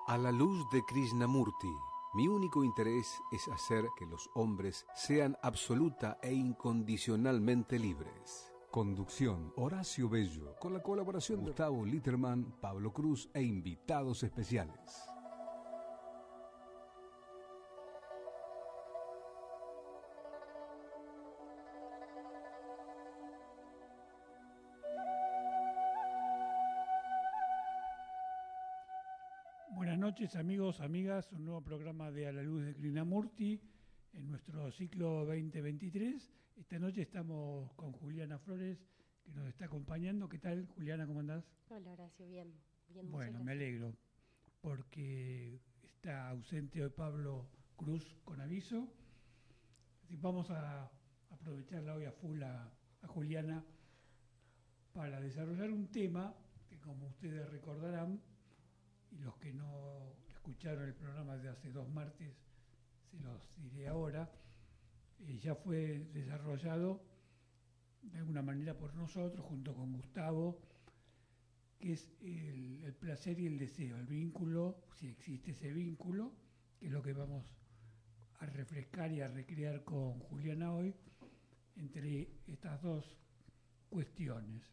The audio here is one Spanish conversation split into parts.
A la luz de Krishnamurti, mi único interés es hacer que los hombres sean absoluta e incondicionalmente libres. Conducción: Horacio Bello, con la colaboración de Gustavo Litterman, Pablo Cruz e invitados especiales. Buenas noches, amigos, amigas, un nuevo programa de A la Luz de Krishnamurti en nuestro ciclo 2023. Esta noche estamos con Juliana Flores, que nos está acompañando. ¿Qué tal, Juliana? ¿Cómo andás? Hola, Horacio, bien. Bueno, me alegro, porque está ausente hoy Pablo Cruz con aviso. Así vamos a aprovecharla hoy a full a Juliana para desarrollar un tema que, como ustedes recordarán, y los que no escucharon el programa de hace 2 martes, se los diré ahora, ya fue desarrollado de alguna manera por nosotros, junto con Gustavo, que es el placer y el deseo, el vínculo, si existe ese vínculo, que es lo que vamos a refrescar y a recrear con Juliana hoy, entre estas dos cuestiones.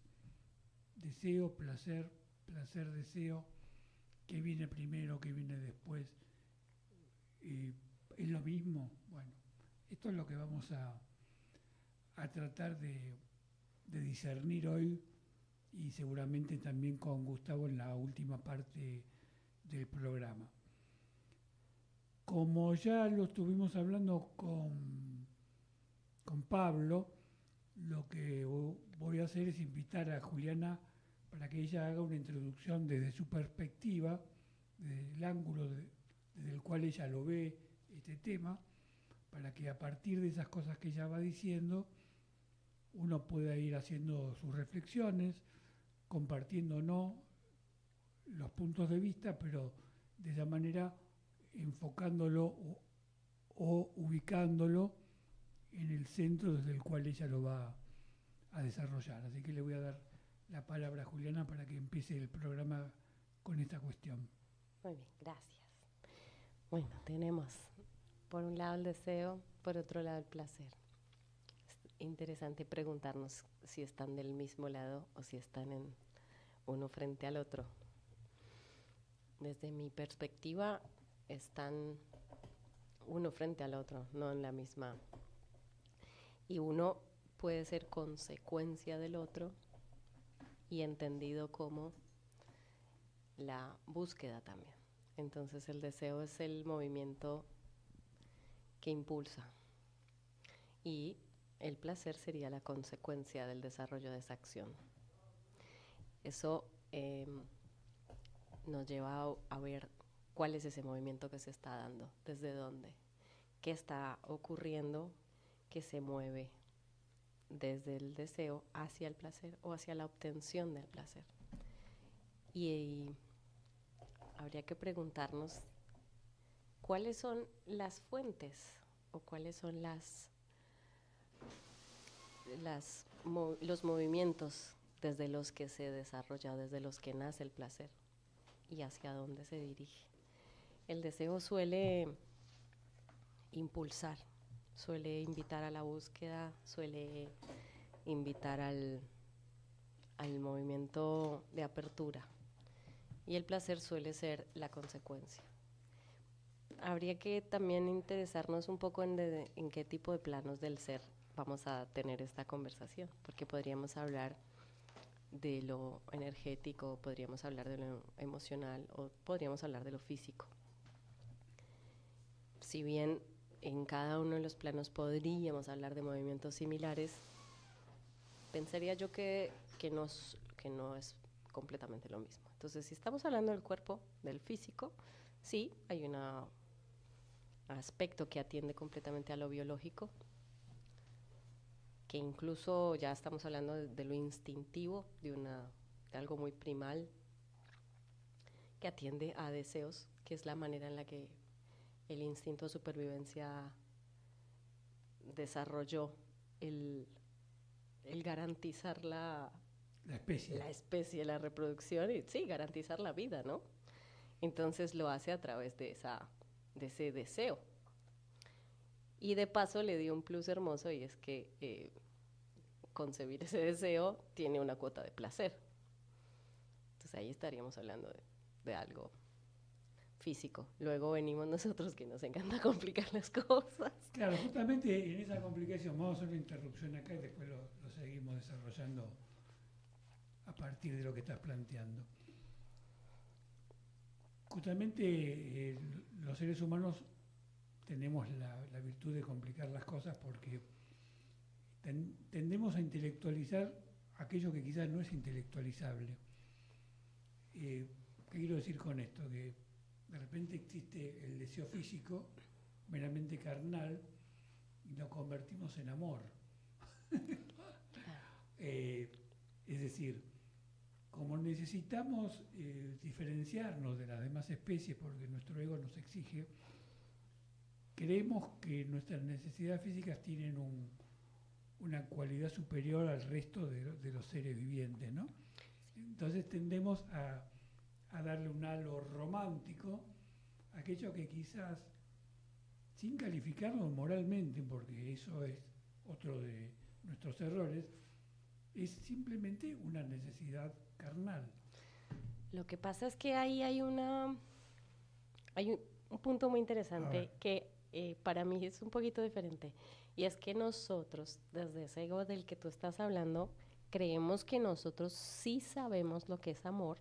Deseo, placer, placer, deseo. ¿Qué viene primero? ¿Qué viene después? ¿Es lo mismo? Bueno, esto es lo que vamos a tratar de discernir hoy, y seguramente también con Gustavo en la última parte del programa. Como ya lo estuvimos hablando con Pablo, lo que voy a hacer es invitar a Juliana para que ella haga una introducción desde su perspectiva, desde el ángulo desde el cual ella lo ve este tema, para que a partir de esas cosas que ella va diciendo, uno pueda ir haciendo sus reflexiones, compartiendo o no los puntos de vista, pero de esa manera enfocándolo o ubicándolo en el centro desde el cual ella lo va a desarrollar. Así que le voy a dar la palabra a Juliana para que empiece el programa con esta cuestión. Muy bien, gracias. Bueno, tenemos por un lado el deseo, por otro lado el placer. Es interesante preguntarnos si están del mismo lado o si están en uno frente al otro. Desde mi perspectiva, están uno frente al otro, no en la misma. Y uno puede ser consecuencia del otro y entendido como la búsqueda también. Entonces el deseo es el movimiento que impulsa y el placer sería la consecuencia del desarrollo de esa acción. Eso nos lleva a ver cuál es ese movimiento que se está dando, desde dónde, qué está ocurriendo que se mueve desde el deseo hacia el placer o hacia la obtención del placer. Y habría que preguntarnos cuáles son las fuentes o cuáles son los movimientos desde los que se desarrolla, desde los que nace el placer y hacia dónde se dirige. El deseo suele impulsar, suele invitar a la búsqueda, suele invitar al movimiento de apertura, y el placer suele ser la consecuencia. Habría que también interesarnos un poco en qué tipo de planos del ser vamos a tener esta conversación, porque podríamos hablar de lo energético, podríamos hablar de lo emocional o podríamos hablar de lo físico. Si bien en cada uno de los planos podríamos hablar de movimientos similares, pensaría yo que no es completamente lo mismo. Entonces, si estamos hablando del cuerpo, del físico, sí, hay un aspecto que atiende completamente a lo biológico, que incluso ya estamos hablando de lo instintivo, de algo muy primal, que atiende a deseos, que es la manera en la que el instinto de supervivencia desarrolló el garantizar la especie, la reproducción y sí, garantizar la vida, ¿no? Entonces lo hace a través de ese deseo. Y de paso le dio un plus hermoso y es que concebir ese deseo tiene una cuota de placer. Entonces ahí estaríamos hablando de algo físico. Luego venimos nosotros que nos encanta complicar las cosas. Claro, justamente en esa complicación, vamos a hacer una interrupción acá y después lo seguimos desarrollando a partir de lo que estás planteando. Justamente los seres humanos tenemos la virtud de complicar las cosas porque tendemos a intelectualizar aquello que quizás no es intelectualizable. ¿Qué quiero decir con esto? Que de repente existe el deseo físico, meramente carnal, y lo convertimos en amor. Es decir, como necesitamos diferenciarnos de las demás especies porque nuestro ego nos exige, creemos que nuestras necesidades físicas tienen una cualidad superior al resto de los seres vivientes, ¿no? Entonces tendemos a darle un halo romántico a aquello que quizás, sin calificarlo moralmente, porque eso es otro de nuestros errores, es simplemente una necesidad carnal. Lo que pasa es que ahí hay un punto muy interesante que para mí es un poquito diferente. Y es que nosotros, desde ese ego del que tú estás hablando, creemos que nosotros sí sabemos lo que es amor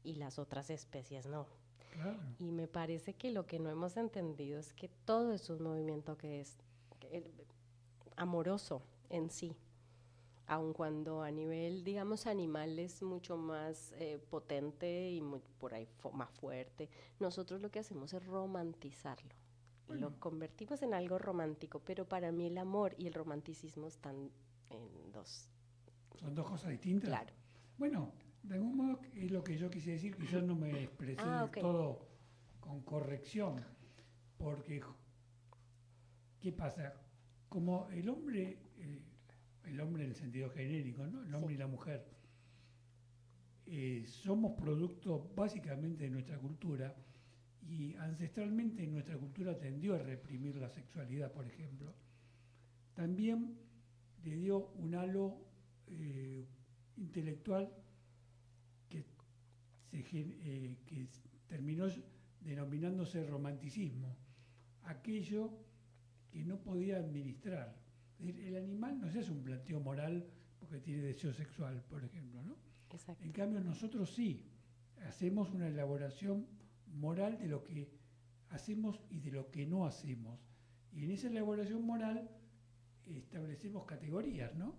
y las otras especies no. Claro. Y me parece que lo que no hemos entendido es que todo es un movimiento que es amoroso en sí. Aun cuando a nivel, digamos, animal es mucho más potente y por ahí más fuerte, nosotros lo que hacemos es romantizarlo. Bueno. Lo convertimos en algo romántico, pero para mí el amor y el romanticismo están en dos. ¿Son dos cosas distintas? Claro. Bueno, de algún modo es lo que yo quise decir, quizás no me expresé del todo con corrección, porque ¿qué pasa? Como el hombre en el sentido genérico, ¿no? El hombre y la mujer, somos producto básicamente de nuestra cultura y ancestralmente nuestra cultura tendió a reprimir la sexualidad, por ejemplo. También le dio un halo intelectual que terminó denominándose romanticismo, aquello que no podía administrar. Es decir, el animal no se hace un planteo moral porque tiene deseo sexual, por ejemplo, ¿no? Exacto. En cambio, nosotros sí hacemos una elaboración moral de lo que hacemos y de lo que no hacemos. Y en esa elaboración moral establecemos categorías, ¿no?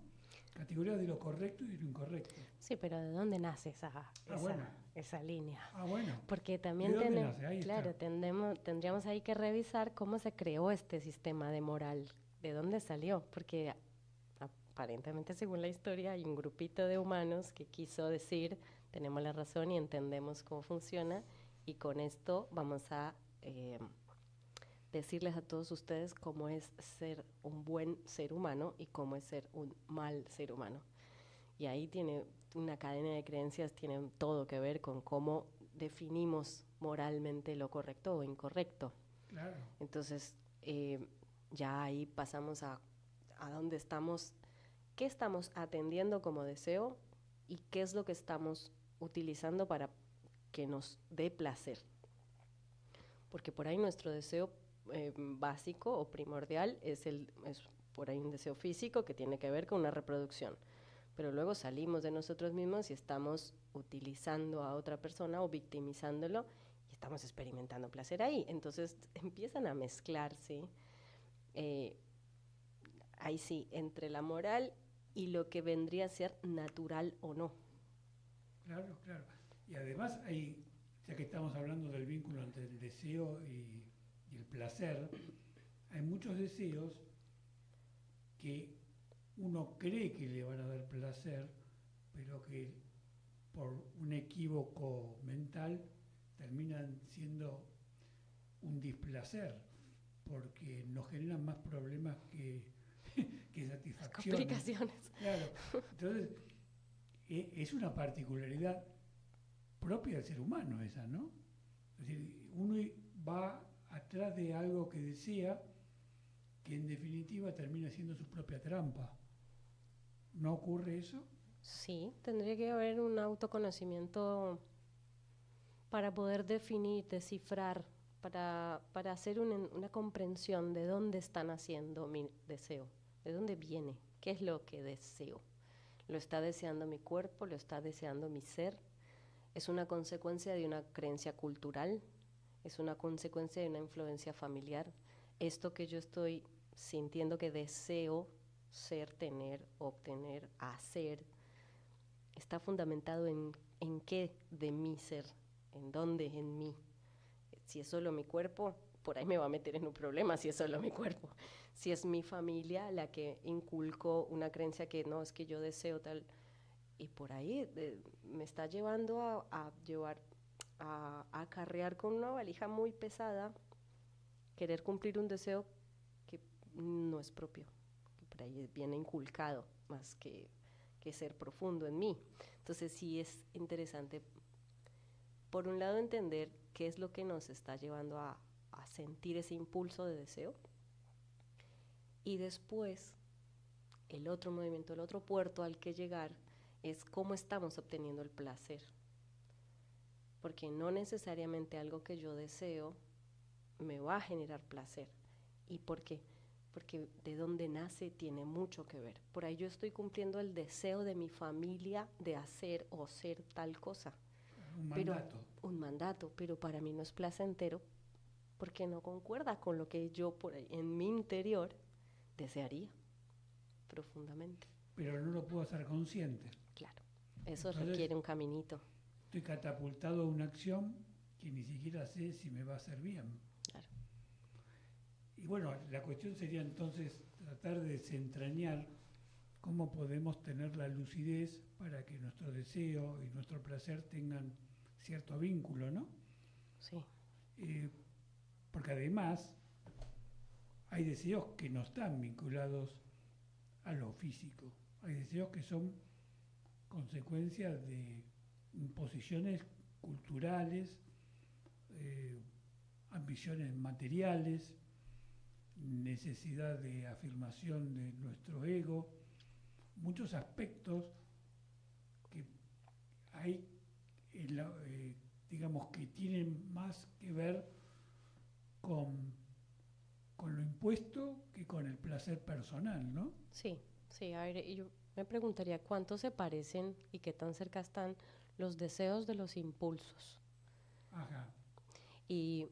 Categorías de lo correcto y de lo incorrecto. Sí, pero ¿de dónde nace esa línea? Bueno. Porque también tendríamos ahí que revisar cómo se creó este sistema de moral, de dónde salió, porque aparentemente, según la historia, hay un grupito de humanos que quiso decir, tenemos la razón y entendemos cómo funciona, y con esto vamos a decirles a todos ustedes cómo es ser un buen ser humano y cómo es ser un mal ser humano. Y ahí tiene una cadena de creencias, tiene todo que ver con cómo definimos moralmente lo correcto o incorrecto. Claro. Entonces, ya ahí pasamos a dónde estamos, qué estamos atendiendo como deseo y qué es lo que estamos utilizando para que nos dé placer. Porque por ahí nuestro deseo básico o primordial es por ahí un deseo físico que tiene que ver con una reproducción. Pero luego salimos de nosotros mismos y estamos utilizando a otra persona o victimizándolo y estamos experimentando placer ahí. Entonces empiezan a mezclarse, ahí sí, entre la moral y lo que vendría a ser natural o no. Claro, claro. Y además ya que estamos hablando del vínculo entre el deseo y el placer, hay muchos deseos que uno cree que le van a dar placer, pero que por un equívoco mental terminan siendo un displacer, porque nos generan más problemas que satisfacciones. Complicaciones. Claro. Entonces, es una particularidad propia del ser humano esa, ¿no? Es decir, uno va atrás de algo que desea, que en definitiva termina siendo su propia trampa. ¿No ocurre eso? Sí, tendría que haber un autoconocimiento para poder definir, descifrar, para hacer una comprensión de dónde está naciendo mi deseo, de dónde viene, qué es lo que deseo. ¿Lo está deseando mi cuerpo? ¿Lo está deseando mi ser? ¿Es una consecuencia de una creencia cultural? ¿Es una consecuencia de una influencia familiar? Esto que yo estoy sintiendo que deseo ser, tener, obtener, hacer, ¿está fundamentado en qué de mi ser? ¿En dónde? En mí. Si es solo mi cuerpo, por ahí me va a meter en un problema si es solo mi cuerpo. Si es mi familia la que inculcó una creencia que no, es que yo deseo tal, y por ahí me está llevando a acarrear con una valija muy pesada, querer cumplir un deseo que no es propio, que por ahí viene inculcado más que ser profundo en mí. Entonces sí es interesante, por un lado, entender qué es lo que nos está llevando a sentir ese impulso de deseo, y después el otro movimiento, el otro puerto al que llegar es cómo estamos obteniendo el placer, porque no necesariamente algo que yo deseo me va a generar placer. ¿Y por qué? Porque de dónde nace tiene mucho que ver. Por ahí yo estoy cumpliendo el deseo de mi familia de hacer o ser tal cosa. Un mandato. Un mandato, pero para mí no es placentero porque no concuerda con lo que yo por ahí en mi interior desearía profundamente. Pero no lo puedo hacer consciente. Claro, eso Entonces, requiere un caminito. Estoy catapultado a una acción que ni siquiera sé si me va a hacer bien. Claro. Y bueno, la cuestión sería entonces tratar de desentrañar cómo podemos tener la lucidez para que nuestro deseo y nuestro placer tengan cierto vínculo, ¿no? Sí. Porque además hay deseos que no están vinculados a lo físico. Hay deseos que son consecuencias de imposiciones culturales, ambiciones materiales, necesidad de afirmación de nuestro ego, muchos aspectos que hay, digamos, que tienen más que ver con lo impuesto que con el placer personal, ¿no? Sí, sí. A ver, yo me preguntaría cuánto se parecen y qué tan cerca están los deseos de los impulsos. Ajá. Y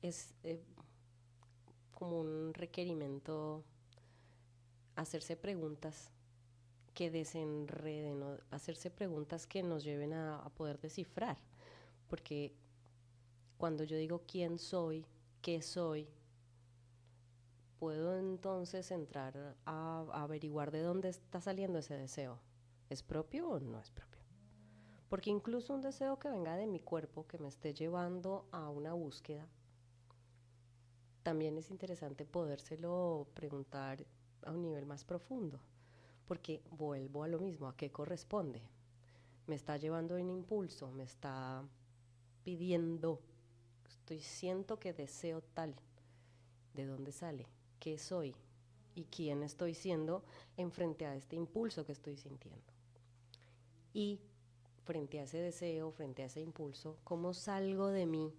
es como un requerimiento hacerse preguntas que desenreden, o hacerse preguntas que nos lleven a poder descifrar. Porque cuando yo digo quién soy, qué soy, puedo entonces entrar a averiguar de dónde está saliendo ese deseo. ¿Es propio o no es propio? Porque incluso un deseo que venga de mi cuerpo, que me esté llevando a una búsqueda, también es interesante podérselo preguntar a un nivel más profundo, porque vuelvo a lo mismo, ¿a qué corresponde? Me está llevando un impulso, me está pidiendo, siento que deseo tal. ¿De dónde sale? ¿Qué soy? ¿Y quién estoy siendo en frente a este impulso que estoy sintiendo? Y frente a ese deseo, frente a ese impulso, ¿cómo salgo de mí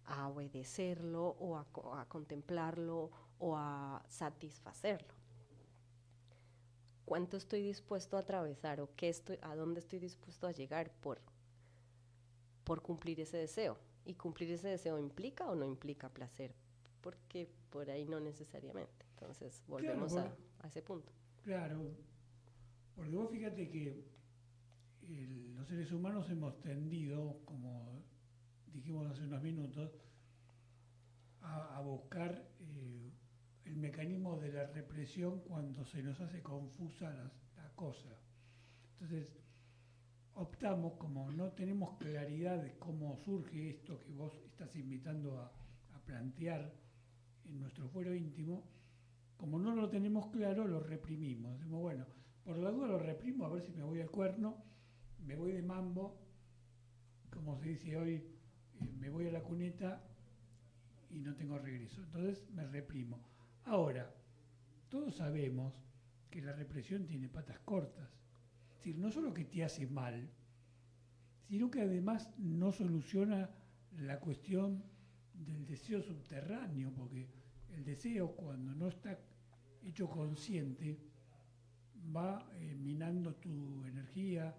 a obedecerlo o a contemplarlo o a satisfacerlo? ¿Cuánto estoy dispuesto a atravesar o a dónde estoy dispuesto a llegar por cumplir ese deseo? ¿Y cumplir ese deseo implica o no implica placer? Porque por ahí no necesariamente. Entonces volvemos claro, a ese punto. Claro, porque vos fíjate que los seres humanos hemos tendido, como dijimos hace unos minutos, a buscar el mecanismo de la represión cuando se nos hace confusa la cosa. Entonces, optamos, como no tenemos claridad de cómo surge esto que vos estás invitando a plantear en nuestro fuero íntimo, como no lo tenemos claro, lo reprimimos. Decimos, bueno, por la duda lo reprimo, a ver si me voy al cuerno, me voy de mambo, como se dice hoy, me voy a la cuneta y no tengo regreso. Entonces me reprimo. Ahora, todos sabemos que la represión tiene patas cortas. Es decir, no solo que te hace mal, sino que además no soluciona la cuestión del deseo subterráneo, porque el deseo, cuando no está hecho consciente, va minando tu energía,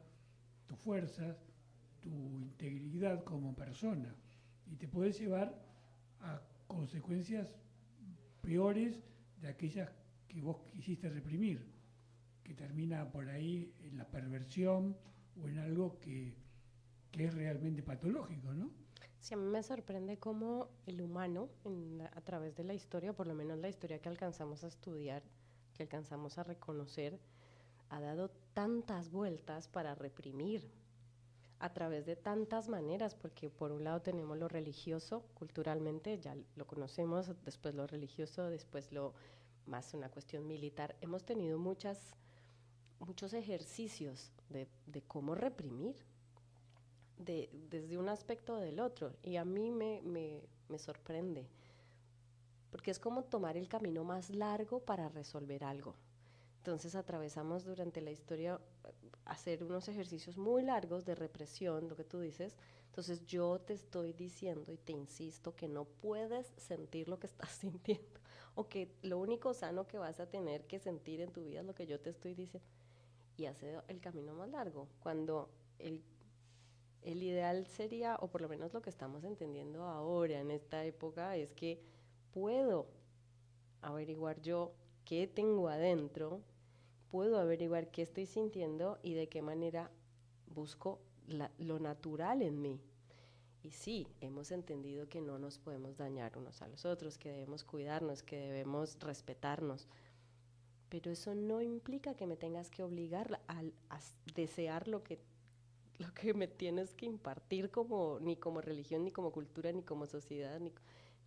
tus fuerzas, tu integridad como persona, y te puede llevar a consecuencias peores de aquellas que vos quisiste reprimir, que termina por ahí en la perversión o en algo que es realmente patológico, ¿no? Sí, a mí me sorprende cómo el humano, a través de la historia, por lo menos la historia que alcanzamos a estudiar, que alcanzamos a reconocer, ha dado tantas vueltas para reprimir a través de tantas maneras, porque por un lado tenemos lo religioso, culturalmente, ya lo conocemos, después lo religioso, después lo más una cuestión militar. Hemos tenido muchos ejercicios de cómo reprimir, desde un aspecto o del otro, y a mí me sorprende, porque es como tomar el camino más largo para resolver algo. Entonces atravesamos durante la historia hacer unos ejercicios muy largos de represión, lo que tú dices. Entonces yo te estoy diciendo y te insisto que no puedes sentir lo que estás sintiendo, o que lo único sano que vas a tener que sentir en tu vida es lo que yo te estoy diciendo, y hace el camino más largo, cuando el ideal sería, o por lo menos lo que estamos entendiendo ahora en esta época, es que puedo averiguar yo qué tengo adentro, puedo averiguar qué estoy sintiendo y de qué manera busco lo natural en mí. Y sí, hemos entendido que no nos podemos dañar unos a los otros, que debemos cuidarnos, que debemos respetarnos, pero eso no implica que me tengas que obligar a desear lo que me tienes que impartir, ni como religión, ni como cultura, ni como sociedad.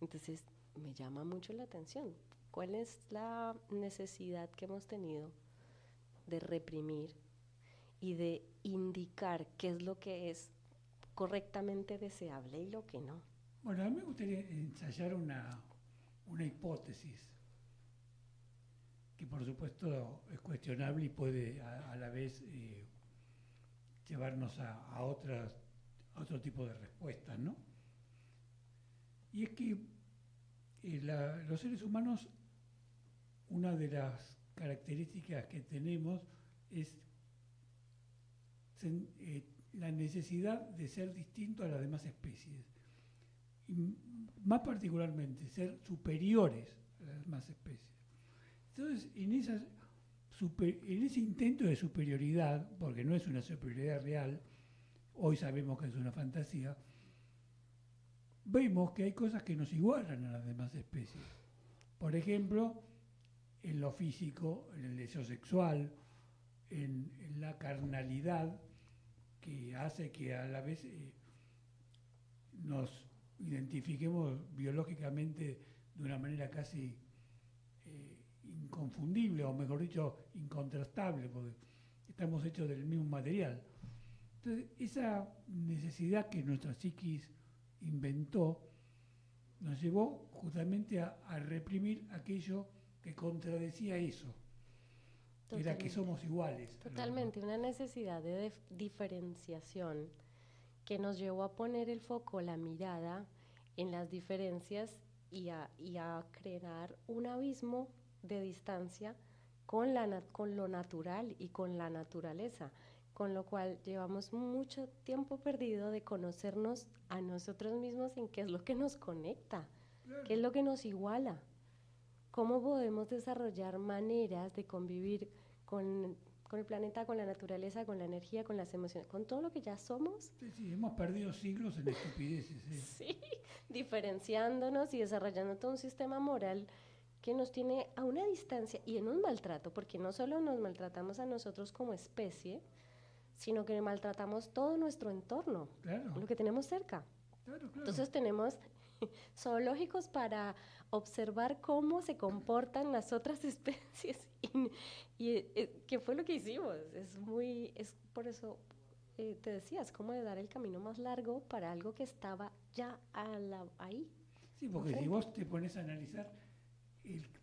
Entonces me llama mucho la atención. ¿Cuál es la necesidad que hemos tenido de reprimir y de indicar qué es lo que es correctamente deseable y lo que no? Bueno, a mí me gustaría ensayar una hipótesis que por supuesto es cuestionable y puede a la vez llevarnos a otro tipo de respuestas, ¿no? Y es que los seres humanos, una de las características que tenemos es la necesidad de ser distinto a las demás especies, y más particularmente ser superiores a las demás especies. Entonces, en ese intento de superioridad, porque no es una superioridad real, hoy sabemos que es una fantasía, vemos que hay cosas que nos igualan a las demás especies. Por ejemplo, en lo físico, en el deseo sexual, en la carnalidad, que hace que a la vez nos identifiquemos biológicamente de una manera casi inconfundible, o mejor dicho, incontrastable, porque estamos hechos del mismo material. Entonces, esa necesidad que nuestra psiquis inventó nos llevó justamente a reprimir aquello que contradecía eso. Totalmente. Era que somos iguales. Totalmente, una necesidad de diferenciación que nos llevó a poner el foco, la mirada en las diferencias y a crear un abismo de distancia con lo natural y con la naturaleza, con lo cual llevamos mucho tiempo perdido de conocernos a nosotros mismos en qué es lo que nos conecta, claro, qué es lo que nos iguala, cómo podemos desarrollar maneras de convivir con el planeta, con la naturaleza, con la energía, con las emociones, con todo lo que ya somos. Sí, hemos perdido siglos en estupideces. Sí, diferenciándonos y desarrollando todo un sistema moral que nos tiene a una distancia y en un maltrato, porque no solo nos maltratamos a nosotros como especie, sino que maltratamos todo nuestro entorno, claro, lo que tenemos cerca. Claro. Entonces tenemos zoológicos para observar cómo se comportan las otras especies y ¿qué fue lo que hicimos? Es por eso te decía, es como de dar el camino más largo para algo que estaba ya ahí. Sí, porque si vos te pones a analizar,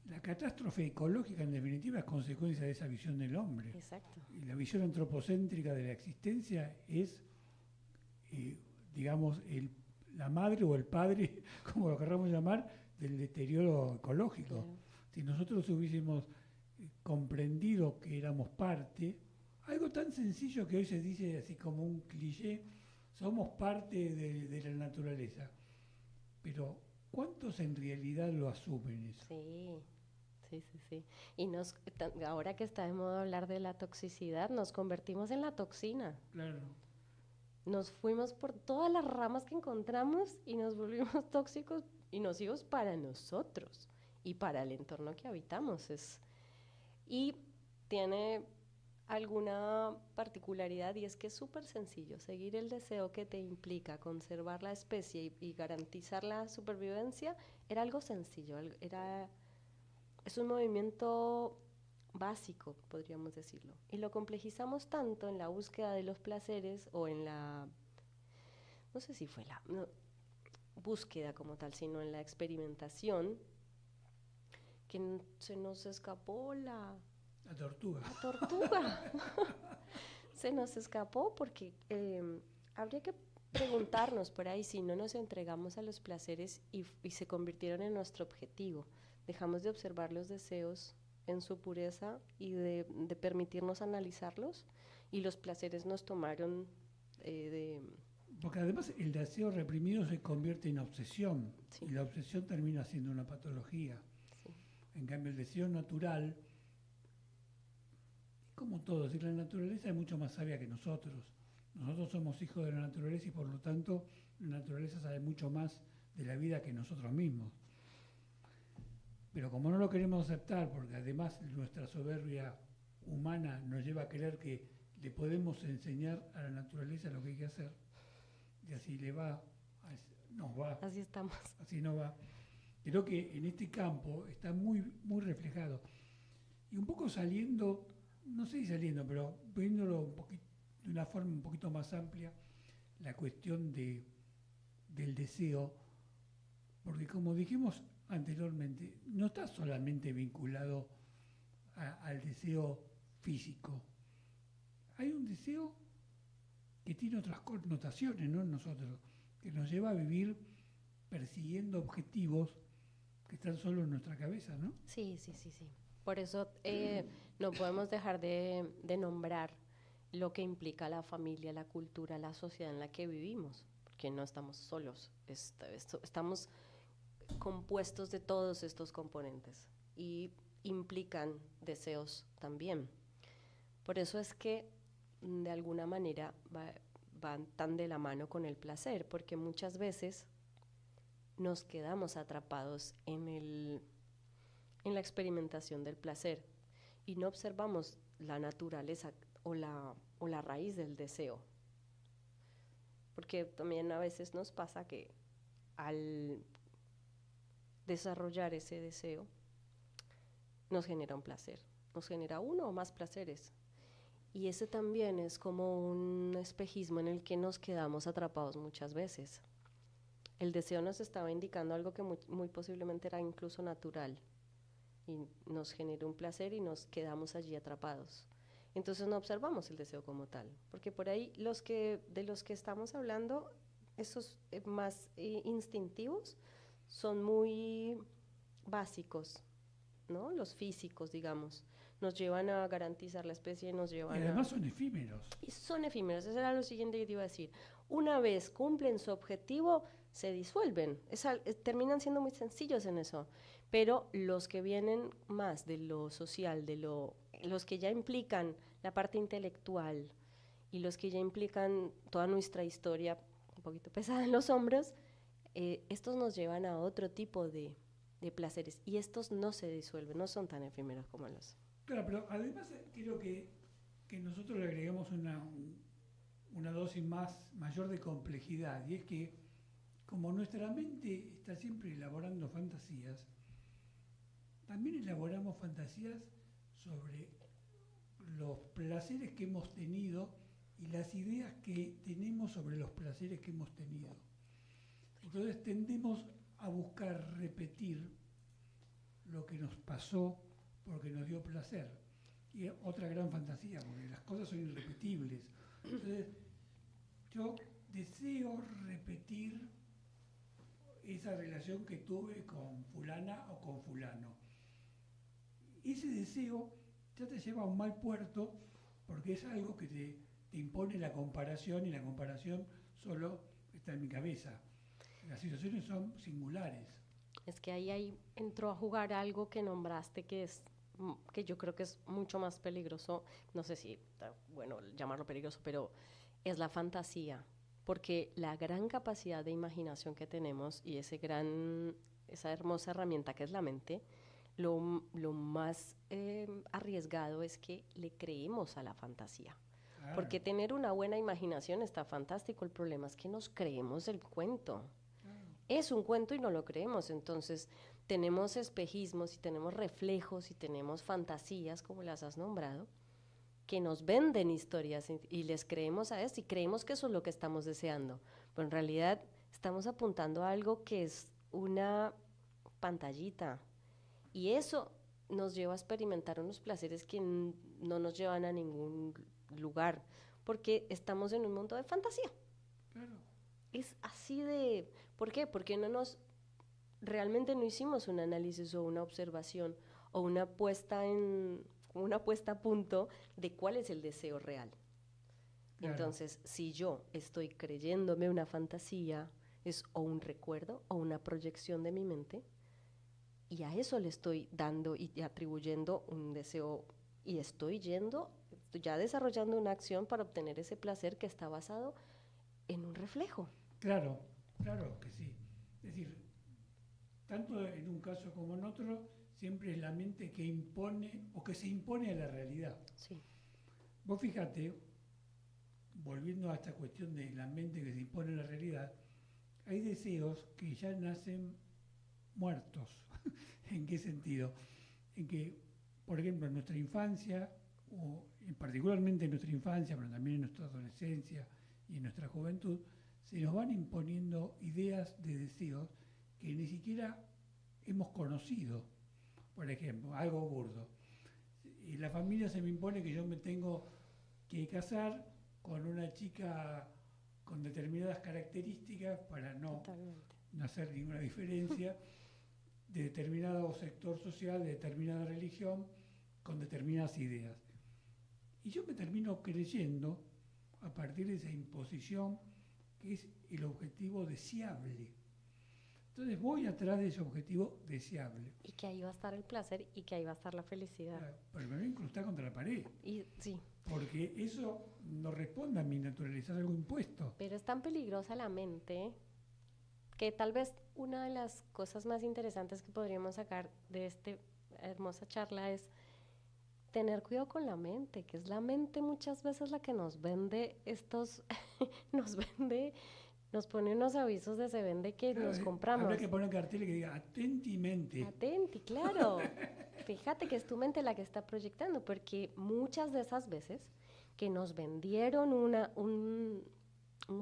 la catástrofe ecológica en definitiva es consecuencia de esa visión del hombre. Exacto. Y la visión antropocéntrica de la existencia es, digamos, la madre o el padre, como lo querramos llamar, del deterioro ecológico. Claro. Si nosotros hubiésemos comprendido que éramos parte, algo tan sencillo que hoy se dice así como un cliché, somos parte de la naturaleza. Pero ¿cuántos en realidad lo asumen eso? Sí, sí, sí, sí. Y ahora que está de moda hablar de la toxicidad, nos convertimos en la toxina. Claro. Nos fuimos por todas las ramas que encontramos y nos volvimos tóxicos y nocivos para nosotros y para el entorno que habitamos. Y tiene alguna particularidad y es que es súper sencillo. Seguir el deseo que te implica conservar la especie y garantizar la supervivencia era algo sencillo. Es un movimiento básico, podríamos decirlo. Y lo complejizamos tanto en la búsqueda de los placeres o en la, no sé si fue la búsqueda como tal, sino en la experimentación, que se nos escapó La tortuga. la tortuga. Se nos escapó porque habría que preguntarnos por ahí si no nos entregamos a los placeres y se convirtieron en nuestro objetivo. Dejamos de observar los deseos en su pureza y de permitirnos analizarlos y los placeres nos tomaron Porque además el deseo reprimido se convierte en obsesión, sí. Y la obsesión termina siendo una patología. Sí. En cambio el deseo natural, como todo, es decir, la naturaleza es mucho más sabia que nosotros. Nosotros somos hijos de la naturaleza y por lo tanto la naturaleza sabe mucho más de la vida que nosotros mismos. Pero como no lo queremos aceptar, porque además nuestra soberbia humana nos lleva a creer que le podemos enseñar a la naturaleza lo que hay que hacer, y así le va, nos va, Así estamos. así no va. Creo que en este campo está muy, muy reflejado. Y un poco saliendo, no sé si saliendo, pero viéndolo un poquito, de una forma un poquito más amplia, la cuestión del deseo, porque como dijimos anteriormente, no está solamente vinculado al deseo físico. Hay un deseo que tiene otras connotaciones, ¿no? En nosotros, que nos lleva a vivir persiguiendo objetivos que están solo en nuestra cabeza, ¿no? Sí, sí, sí, sí. Por eso no podemos dejar de nombrar lo que implica la familia, la cultura, la sociedad en la que vivimos, porque no estamos solos, estamos compuestos de todos estos componentes y implican deseos también. Por eso es que de alguna manera van tan de la mano con el placer, porque muchas veces nos quedamos atrapados en la experimentación del placer y no observamos la naturaleza o la raíz del deseo. Porque también a veces nos pasa que al desarrollar ese deseo nos genera un placer, nos genera uno o más placeres. Y ese también es como un espejismo en el que nos quedamos atrapados muchas veces. El deseo nos estaba indicando algo que muy posiblemente era incluso natural y nos generó un placer y nos quedamos allí atrapados. Entonces no observamos el deseo como tal, porque por ahí de los que estamos hablando, esos más instintivos, son muy básicos, ¿no? Los físicos, digamos, nos llevan a garantizar la especie, nos llevan y además son efímeros. Y son efímeros, eso era lo siguiente que te iba a decir. Una vez cumplen su objetivo, se disuelven, terminan siendo muy sencillos en eso, pero los que vienen más de lo social, los que ya implican la parte intelectual y los que ya implican toda nuestra historia un poquito pesada en los hombros, estos nos llevan a otro tipo de placeres y estos no se disuelven, no son tan efímeros como los. Claro, pero además creo que nosotros le agregamos una dosis mayor de complejidad, y es que como nuestra mente está siempre elaborando fantasías, también elaboramos fantasías sobre los placeres que hemos tenido y las ideas que tenemos sobre los placeres que hemos tenido. Entonces tendemos a buscar repetir lo que nos pasó porque nos dio placer. Y es otra gran fantasía, porque las cosas son irrepetibles. Entonces, yo deseo repetir esa relación que tuve con fulana o con fulano. Ese deseo ya te lleva a un mal puerto porque es algo que te impone la comparación y la comparación solo está en mi cabeza. Las situaciones son singulares. Es que ahí entró a jugar algo que nombraste que yo creo que es mucho más peligroso, no sé si está bueno llamarlo peligroso, pero es la fantasía, porque la gran capacidad de imaginación que tenemos y esa hermosa herramienta que es la mente, lo más arriesgado es que le creemos a la fantasía. Claro. Porque tener una buena imaginación está fantástico, el problema es que nos creemos el cuento. Es un cuento y no lo creemos, entonces tenemos espejismos y tenemos reflejos y tenemos fantasías, como las has nombrado, que nos venden historias y les creemos a eso y creemos que eso es lo que estamos deseando, pero en realidad estamos apuntando a algo que es una pantallita y eso nos lleva a experimentar unos placeres que no nos llevan a ningún lugar, porque estamos en un mundo de fantasía. Claro. Es así de... ¿Por qué? Porque realmente no hicimos un análisis o una observación o una puesta a punto de cuál es el deseo real. Claro. Entonces, si yo estoy creyéndome una fantasía, es o un recuerdo o una proyección de mi mente, y a eso le estoy dando y atribuyendo un deseo, y estoy ya desarrollando una acción para obtener ese placer que está basado en un reflejo. Claro, claro que sí. Es decir, tanto en un caso como en otro, siempre es la mente que impone o que se impone a la realidad. Sí. Vos fíjate, volviendo a esta cuestión de la mente que se impone a la realidad, hay deseos que ya nacen muertos. ¿En qué sentido? En que, por ejemplo, en nuestra infancia, o particularmente en nuestra infancia, pero también en nuestra adolescencia y en nuestra juventud, se nos van imponiendo ideas de deseos que ni siquiera hemos conocido. Por ejemplo, algo burdo. En la familia se me impone que yo me tengo que casar con una chica con determinadas características para no hacer ninguna diferencia, de determinado sector social, de determinada religión, con determinadas ideas. Y yo me termino creyendo, a partir de esa imposición, que es el objetivo deseable. Entonces voy atrás de ese objetivo deseable. Y que ahí va a estar el placer y que ahí va a estar la felicidad. Claro, pero me voy a incrustar contra la pared. Y, sí. Porque eso no responde a mi naturaleza, es algo impuesto. Pero es tan peligrosa la mente que tal vez una de las cosas más interesantes que podríamos sacar de esta hermosa charla es tener cuidado con la mente, que es la mente muchas veces la que nos vende nos pone unos avisos de se vende que claro, nos compramos. Habrá que poner un cartel que diga atenti mente. Atenti, claro. Fíjate que es tu mente la que está proyectando, porque muchas de esas veces que nos vendieron un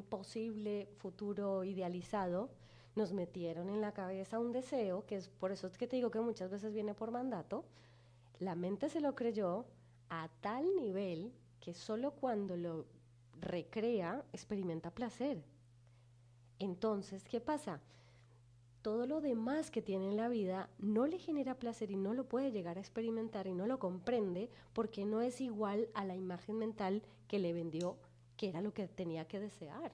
posible futuro idealizado, nos metieron en la cabeza un deseo, que es por eso es que te digo que muchas veces viene por mandato. La mente se lo creyó a tal nivel que solo cuando lo recrea experimenta placer. Entonces, ¿qué pasa? Todo lo demás que tiene en la vida no le genera placer y no lo puede llegar a experimentar y no lo comprende porque no es igual a la imagen mental que le vendió, que era lo que tenía que desear.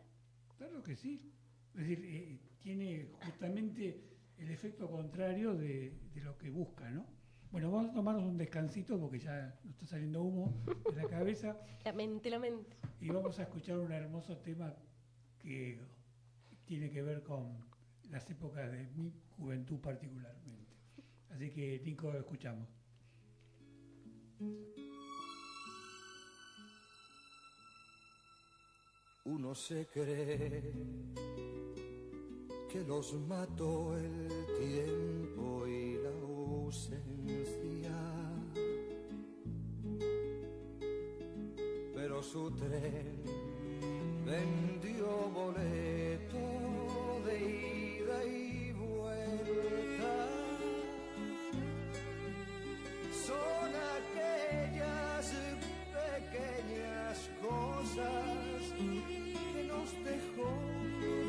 Claro que sí. Es decir, tiene justamente el efecto contrario de lo que busca, ¿no? Bueno, vamos a tomarnos un descansito porque ya nos está saliendo humo de la cabeza. La mente. Y vamos a escuchar un hermoso tema que tiene que ver con las épocas de mi juventud particularmente. Así que, Nico, escuchamos. Uno se cree que los mató el tiempo y la ausencia, pero perdió su tren, vendió boleto de ida y vuelta. Son aquellas pequeñas cosas que nos dejó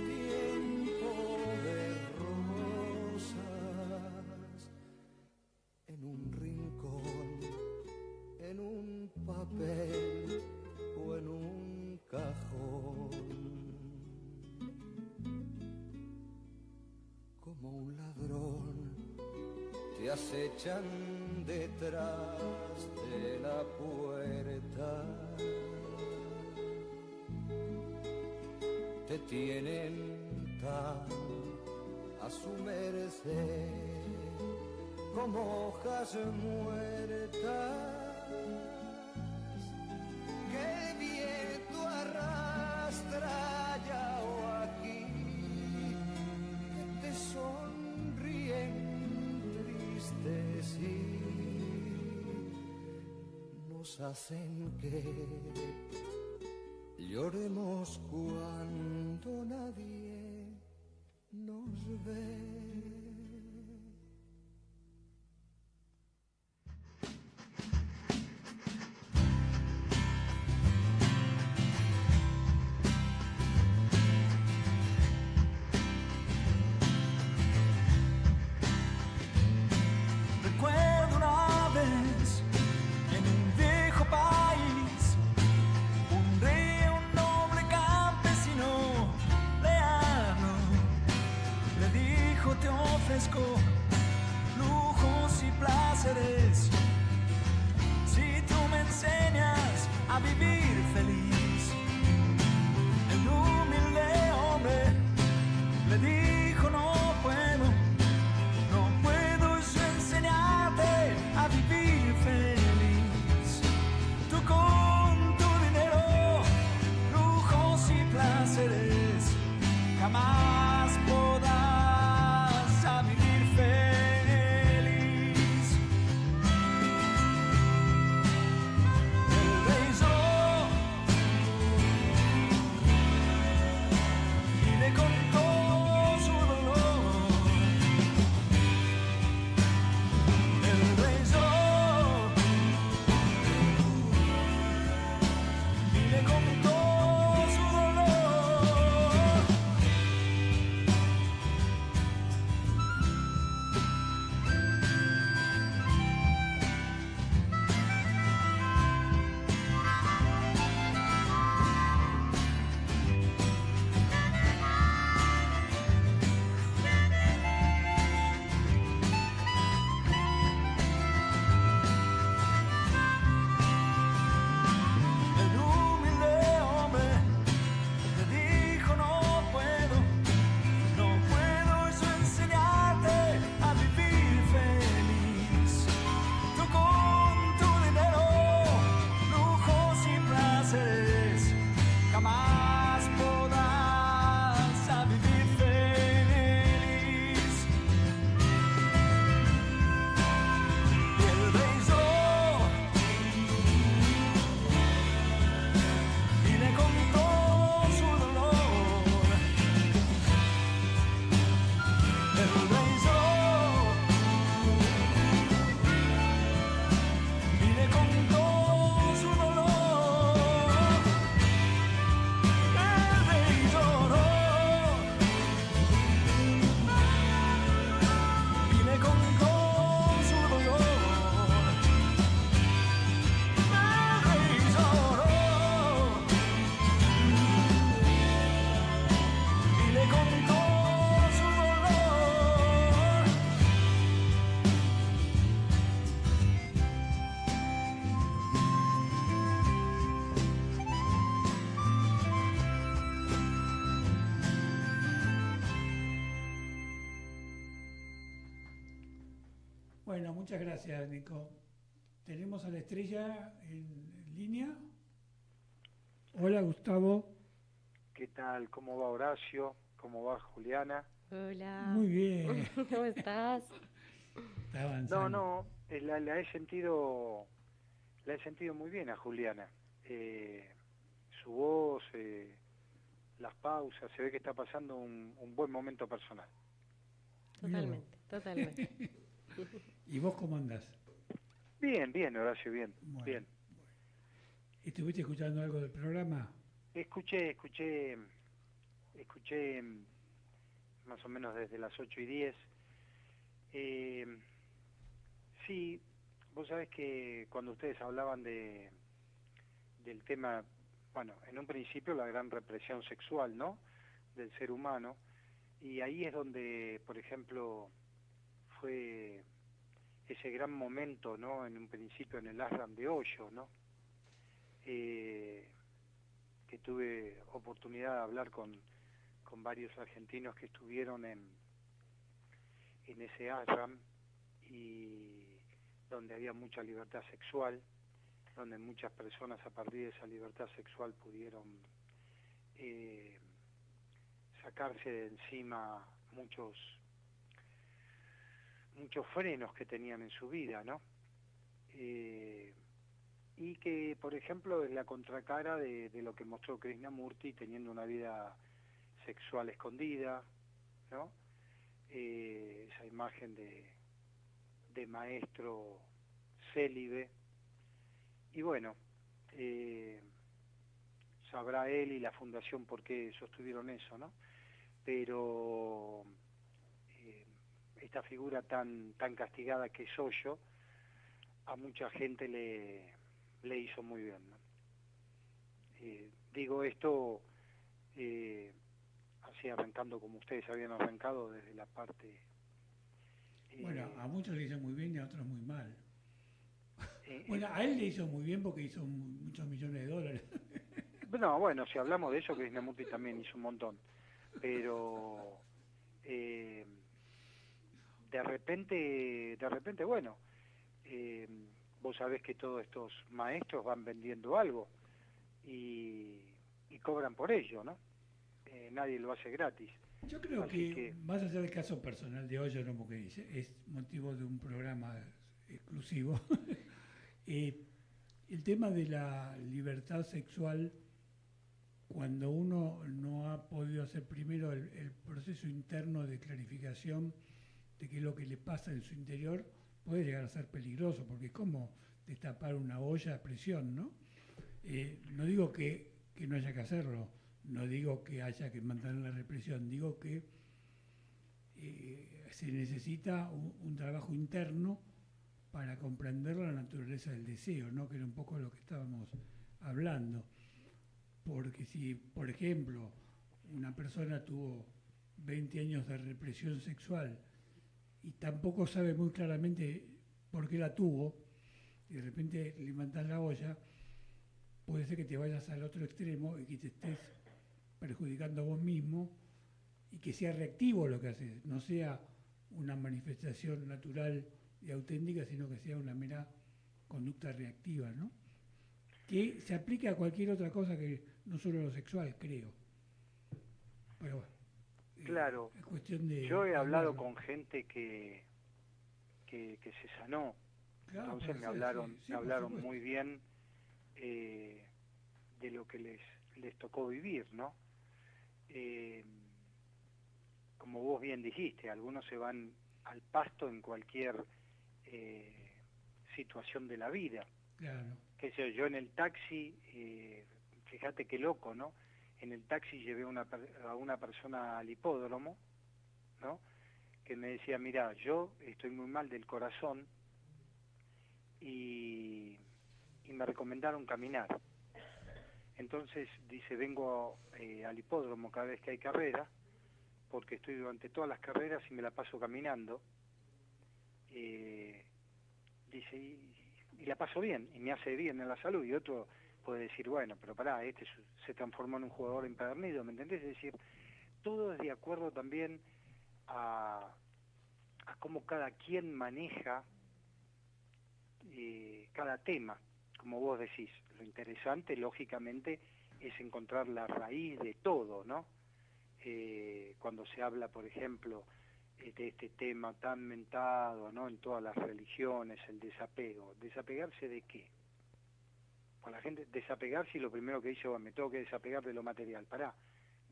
tiempo de rosas en un rincón, en un papel o en un cajón. Como un ladrón te acechan detrás de la puerta, te tienen tan a su merced como hojas muertas que el viento arrastra allá o aquí, que te sonríen tristes y nos hacen que lloremos cuando nadie nos ve. Recuerdo una vez en un viejo país, un rey, un noble campesino leal, le dijo: te ofrezco lujos y placeres si tú me enseñas a vivir feliz. El humilde hombre le dijo: no puedo yo enseñarte a vivir feliz. Tú con tu dinero, lujos y placeres, jamás podrás a vivir feliz. El rey lloró y le contó su dolor. El rey lloró y le contó su dolor. El humilde hombre le dijo: no puedo yo enseñarte a vivir feliz. Tú con tu dinero, lujos y placeres, jamás podrás a vivir feliz. Y el rey lloró y le contó su dolor. El rey lloró y le contó su dolor. El rey lloró y le contó su dolor. El rey lloró y le contó su dolor. Bueno, muchas gracias, Nico. Tenemos a la estrella en línea. Hola, Gustavo. ¿Qué tal? ¿Cómo va Horacio? ¿Cómo va Juliana? Hola. Muy bien. ¿Cómo estás? Está avanzando. La he sentido muy bien a Juliana. su voz, las pausas, se ve que está pasando un buen momento personal. Totalmente, totalmente. ¿Y vos cómo andás? Bien, bien, Horacio, bien, Bueno, bien. ¿Estuviste escuchando algo del programa? Escuché más o menos desde las 8:10. Sí, vos sabés que cuando ustedes hablaban del tema, bueno, en un principio la gran represión sexual, ¿no?, del ser humano, y ahí es donde, por ejemplo, fue ese gran momento, ¿no?, en un principio en el Ashram de Hoyo, ¿no?, que tuve oportunidad de hablar con varios argentinos que estuvieron en ese ashram, y donde había mucha libertad sexual, donde muchas personas a partir de esa libertad sexual pudieron sacarse de encima muchos frenos que tenían en su vida, ¿no? Y que, por ejemplo, es la contracara de lo que mostró Krishnamurti, teniendo una vida sexual escondida, ¿no? Esa imagen de maestro célibe. Y bueno, sabrá él y la fundación por qué sostuvieron eso, ¿no? Pero esta figura tan castigada que es Hoyo, a mucha gente le hizo muy bien, ¿no? Digo esto así arrancando como ustedes habían arrancado desde la parte... Bueno, a muchos le hizo muy bien y a otros muy mal. eh, Bueno, a él le hizo muy bien porque hizo muchos millones de dólares. no, bueno, si hablamos de eso, Krishnamurti también hizo un montón, pero de repente, bueno, vos sabés que todos estos maestros van vendiendo algo y cobran por ello, ¿no? Nadie lo hace gratis. Yo creo Así que, más allá del caso personal de Hoyo, no, porque es motivo de un programa exclusivo, el tema de la libertad sexual, cuando uno no ha podido hacer primero el proceso interno de clarificación de qué es lo que le pasa en su interior, puede llegar a ser peligroso, porque es como destapar una olla a presión, ¿no? No digo que no haya que hacerlo, no digo que haya que mantener la represión, digo que se necesita un trabajo interno para comprender la naturaleza del deseo, ¿no?, que era un poco lo que estábamos hablando. Porque si, por ejemplo, una persona tuvo 20 años de represión sexual y tampoco sabe muy claramente por qué la tuvo, y de repente levantas la olla, puede ser que te vayas al otro extremo y que te estés perjudicando a vos mismo, y que sea reactivo lo que haces, no sea una manifestación natural y auténtica, sino que sea una mera conducta reactiva, ¿no? Que se aplica a cualquier otra cosa que no solo lo sexual, creo. Pero bueno, Claro, es cuestión de... yo he hablado hablarlo. con gente que se sanó, Claro, entonces puede me ser, hablaron, sí, me por hablaron supuesto. muy bien de lo que les tocó vivir, ¿no? Como vos bien dijiste, algunos se van al pasto en cualquier situación de la vida. Claro. Qué sé yo en el taxi, fíjate qué loco, ¿no? En el taxi llevé a una persona al hipódromo, ¿no?, que me decía, mira, yo estoy muy mal del corazón y me recomendaron caminar. Entonces dice, vengo al hipódromo cada vez que hay carrera, porque estoy durante todas las carreras y me la paso caminando. Dice, y la paso bien, y me hace bien en la salud. Y otro puede decir, bueno, pero pará, este se transformó en un jugador empedernido, ¿me entendés? Es decir, todo es de acuerdo también a cómo cada quien maneja cada tema, como vos decís. Lo interesante, lógicamente, es encontrar la raíz de todo, ¿no? Cuando se habla, por ejemplo, de este tema tan mentado, ¿no?, en todas las religiones, el desapego. ¿Desapegarse de qué? Pues la gente, desapegarse, y lo primero que dice, "Oh, me tengo que desapegar de lo material". Pará,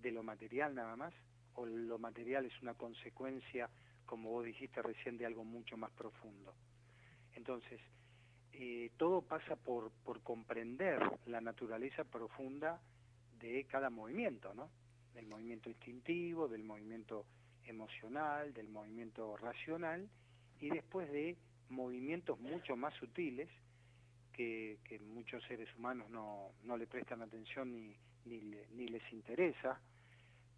¿de lo material nada más? ¿O lo material es una consecuencia, como vos dijiste recién, de algo mucho más profundo? Entonces, todo pasa por comprender la naturaleza profunda de cada movimiento, ¿no? Del movimiento instintivo, del movimiento emocional, del movimiento racional, y después de movimientos mucho más sutiles que muchos seres humanos no le prestan atención ni les interesa,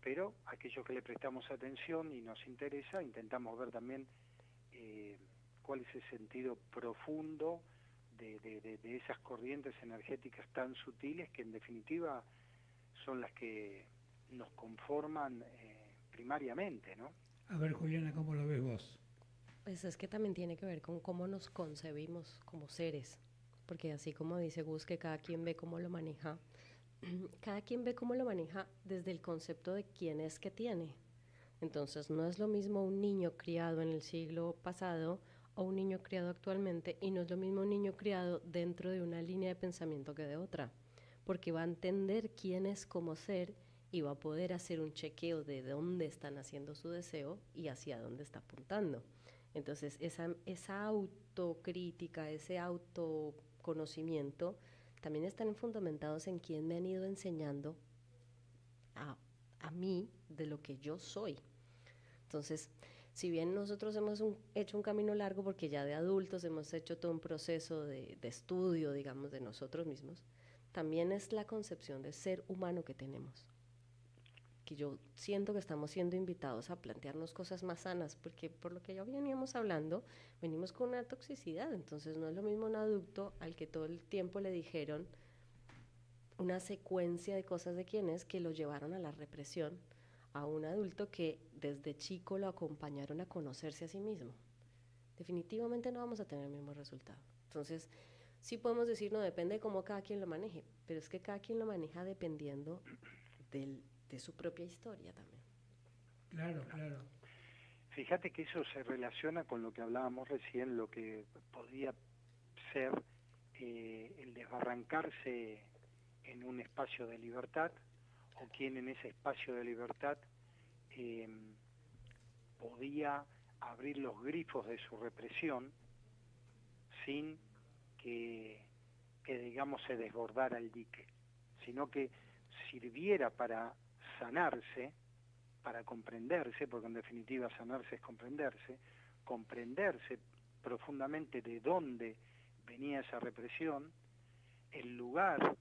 pero aquellos que le prestamos atención y nos interesa, intentamos ver también cuál es el sentido profundo de esas corrientes energéticas tan sutiles que en definitiva son las que nos conforman primariamente, ¿no? A ver, Juliana, ¿cómo lo ves vos? Pues es que también tiene que ver con cómo nos concebimos como seres, porque así como dice Gus, que cada quien ve cómo lo maneja, cada quien ve cómo lo maneja desde el concepto de quién es que tiene. Entonces no es lo mismo un niño criado en el siglo pasado o un niño criado actualmente, y no es lo mismo un niño criado dentro de una línea de pensamiento que de otra, porque va a entender quién es como ser y va a poder hacer un chequeo de dónde está naciendo su deseo y hacia dónde está apuntando. Entonces esa autocrítica, ese autoconocimiento también están fundamentados en quién me han ido enseñando a mí de lo que yo soy. Entonces, si bien nosotros hemos hecho un camino largo, porque ya de adultos hemos hecho todo un proceso de estudio, digamos, de nosotros mismos, también es la concepción de ser humano que tenemos. Que yo siento que estamos siendo invitados a plantearnos cosas más sanas, porque por lo que ya veníamos hablando, venimos con una toxicidad. Entonces no es lo mismo un adulto al que todo el tiempo le dijeron una secuencia de cosas de quién es, que lo llevaron a la represión, a un adulto que desde chico lo acompañaron a conocerse a sí mismo. Definitivamente no vamos a tener el mismo resultado. Entonces, sí podemos decir, no, depende de cómo cada quien lo maneje, pero es que cada quien lo maneja dependiendo de su propia historia también. Claro, claro. Fíjate que eso se relaciona con lo que hablábamos recién, lo que podría ser el desbarrancarse en un espacio de libertad, o quien en ese espacio de libertad podía abrir los grifos de su represión sin que digamos se desbordara el dique, sino que sirviera para sanarse, para comprenderse, porque en definitiva sanarse es comprenderse profundamente de dónde venía esa represión, el lugar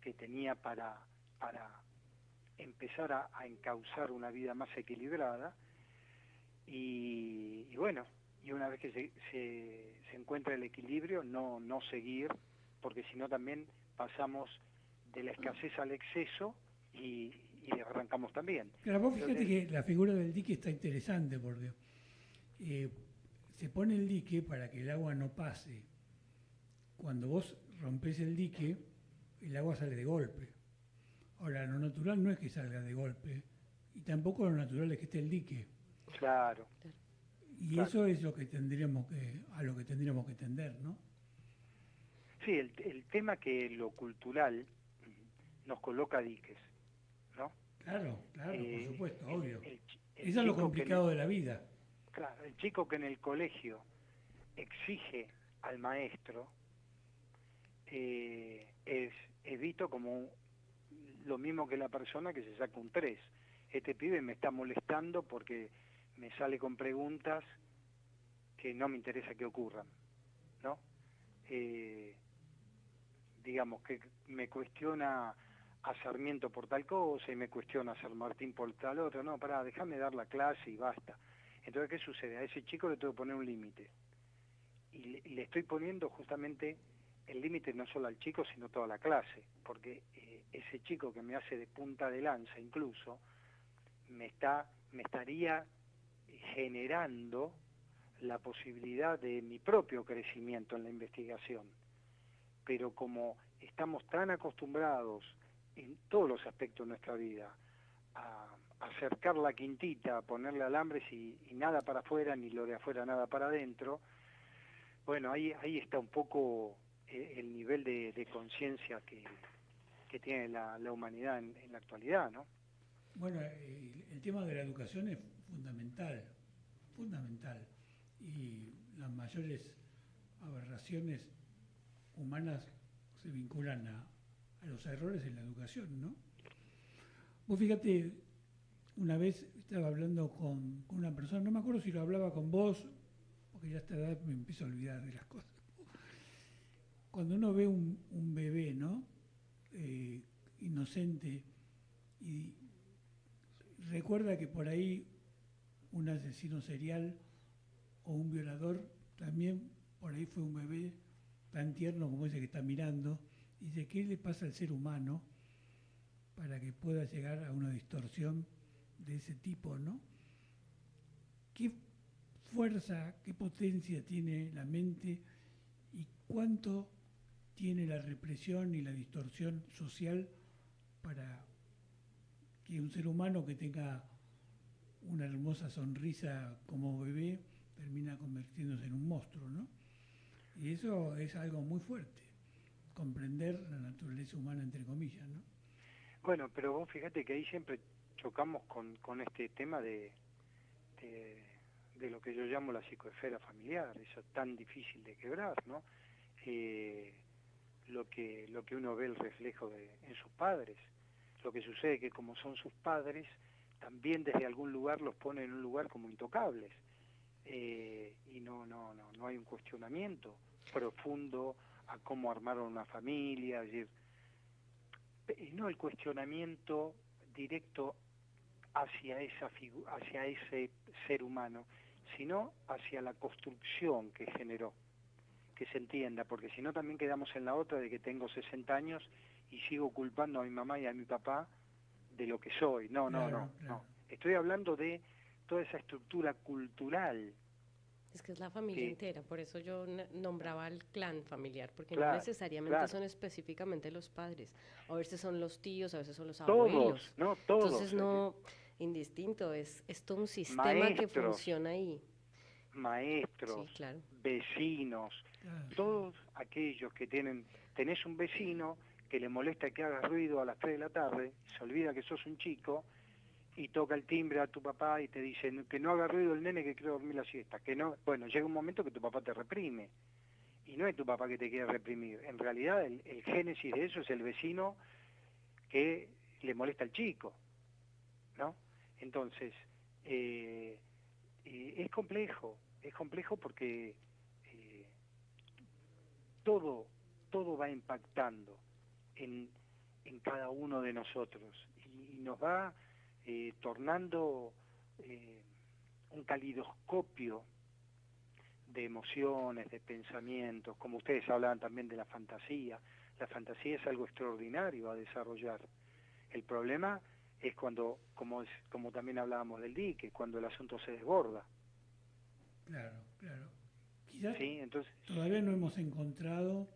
que tenía para empezar a encauzar una vida más equilibrada, y bueno, y una vez que se encuentra el equilibrio, no seguir, porque si no también pasamos de la escasez al exceso y arrancamos también. Claro, vos fíjate que la figura del dique está interesante, porque se pone el dique para que el agua no pase. Cuando vos rompés el dique, el agua sale de golpe. Ahora, lo natural no es que salga de golpe, y tampoco lo natural es que esté el dique. Claro. Y Claro. eso es lo que tendríamos a lo que tendríamos que tender, ¿no? Sí, el tema que lo cultural nos coloca diques, ¿no? Claro, por supuesto, obvio. el Eso es lo chico complicado de la vida. Claro, el chico que en el colegio exige al maestro es visto como lo mismo que la persona que se saca un 3. Este pibe me está molestando porque me sale con preguntas que no me interesa que ocurran, ¿no? Digamos que me cuestiona a Sarmiento por tal cosa y me cuestiona a San Martín por tal otra. No, pará, déjame dar la clase y basta. Entonces, ¿qué sucede? A ese chico le tengo que poner un límite. Y le estoy poniendo justamente el límite no solo al chico, sino a toda la clase. Porque ese chico que me hace de punta de lanza incluso, me estaría generando la posibilidad de mi propio crecimiento en la investigación. Pero como estamos tan acostumbrados en todos los aspectos de nuestra vida a acercar la quintita, a ponerle alambres y nada para afuera, ni lo de afuera nada para adentro, bueno, ahí está un poco el nivel de conciencia que tiene la humanidad en la actualidad, ¿no? Bueno, el tema de la educación es fundamental, fundamental. Y las mayores aberraciones humanas se vinculan a los errores en la educación, ¿no? Vos fíjate, una vez estaba hablando con una persona, no me acuerdo si lo hablaba con vos, porque ya a esta edad me empiezo a olvidar de las cosas. Cuando uno ve un bebé, ¿no? Inocente, y recuerda que por ahí un asesino serial o un violador también por ahí fue un bebé tan tierno como ese que está mirando, y dice, ¿qué le pasa al ser humano para que pueda llegar a una distorsión de ese tipo, ¿no? ¿Qué fuerza, qué potencia tiene la mente y cuánto tiene la represión y la distorsión social para que un ser humano que tenga una hermosa sonrisa como bebé termina convirtiéndose en un monstruo, ¿no? Y eso es algo muy fuerte, comprender la naturaleza humana, entre comillas, ¿no? Bueno, pero vos fíjate que ahí siempre chocamos con este tema de lo que yo llamo la psicoesfera familiar, eso tan difícil de quebrar, ¿no? Lo que uno ve el reflejo en sus padres. Lo que sucede es que como son sus padres, también desde algún lugar los pone en un lugar como intocables. Y no hay un cuestionamiento profundo a cómo armaron una familia, es decir, no el cuestionamiento directo hacia hacia ese ser humano, sino hacia la construcción que generó, que se entienda, porque si no también quedamos en la otra de que tengo 60 años y sigo culpando a mi mamá y a mi papá de lo que soy. No. Estoy hablando de toda esa estructura cultural. Es que es la familia entera, por eso yo nombraba al clan familiar, porque Claro, no necesariamente claro. son específicamente los padres, a veces son los tíos, a veces son los Todos, abuelos. ¿no? Todos. Entonces no, indistinto, es todo un sistema que Maestros. funciona ahí. Maestros, Sí, claro. vecinos, Claro. todos aquellos que tenés un vecino que le molesta que hagas ruido a las 3 de la tarde, se olvida que sos un chico y toca el timbre a tu papá y te dice que no haga ruido el nene que quiere dormir la siesta, que no, bueno, llega un momento que tu papá te reprime y no es tu papá que te quiere reprimir, en realidad el génesis de eso es el vecino que le molesta al chico, ¿no? Entonces, es complejo porque todo va impactando en cada uno de nosotros y nos va tornando un calidoscopio de emociones, de pensamientos, como ustedes hablaban también de la fantasía. La fantasía es algo extraordinario a desarrollar. El problema es cuando, como también hablábamos del dique, cuando el asunto se desborda. Claro. Quizás ¿Sí? Entonces, todavía no hemos encontrado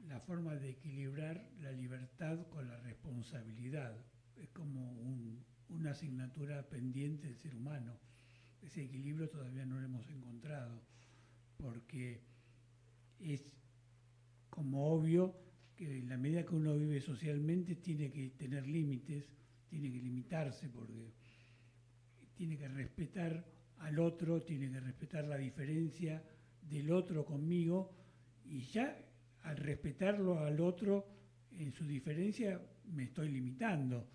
la forma de equilibrar la libertad con la responsabilidad. Es como una asignatura pendiente del ser humano. Ese equilibrio todavía no lo hemos encontrado, porque es como obvio que en la medida que uno vive socialmente tiene que tener límites, tiene que limitarse, porque tiene que respetar al otro, tiene que respetar la diferencia del otro conmigo, y ya al respetarlo al otro en su diferencia me estoy limitando,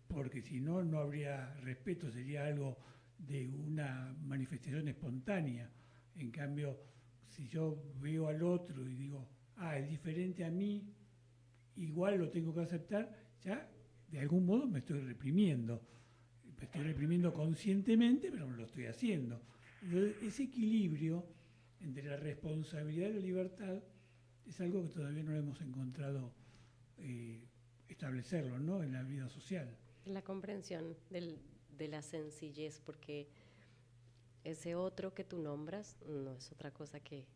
porque si no, no habría respeto, sería algo de una manifestación espontánea. En cambio, si yo veo al otro y digo, es diferente a mí, igual lo tengo que aceptar, ya de algún modo me estoy reprimiendo. Me estoy reprimiendo conscientemente, pero lo estoy haciendo. Entonces, ese equilibrio entre la responsabilidad y la libertad es algo que todavía no hemos encontrado establecerlo, ¿no?, en la vida social. La comprensión de la sencillez, porque ese otro que tú nombras no es otra cosa que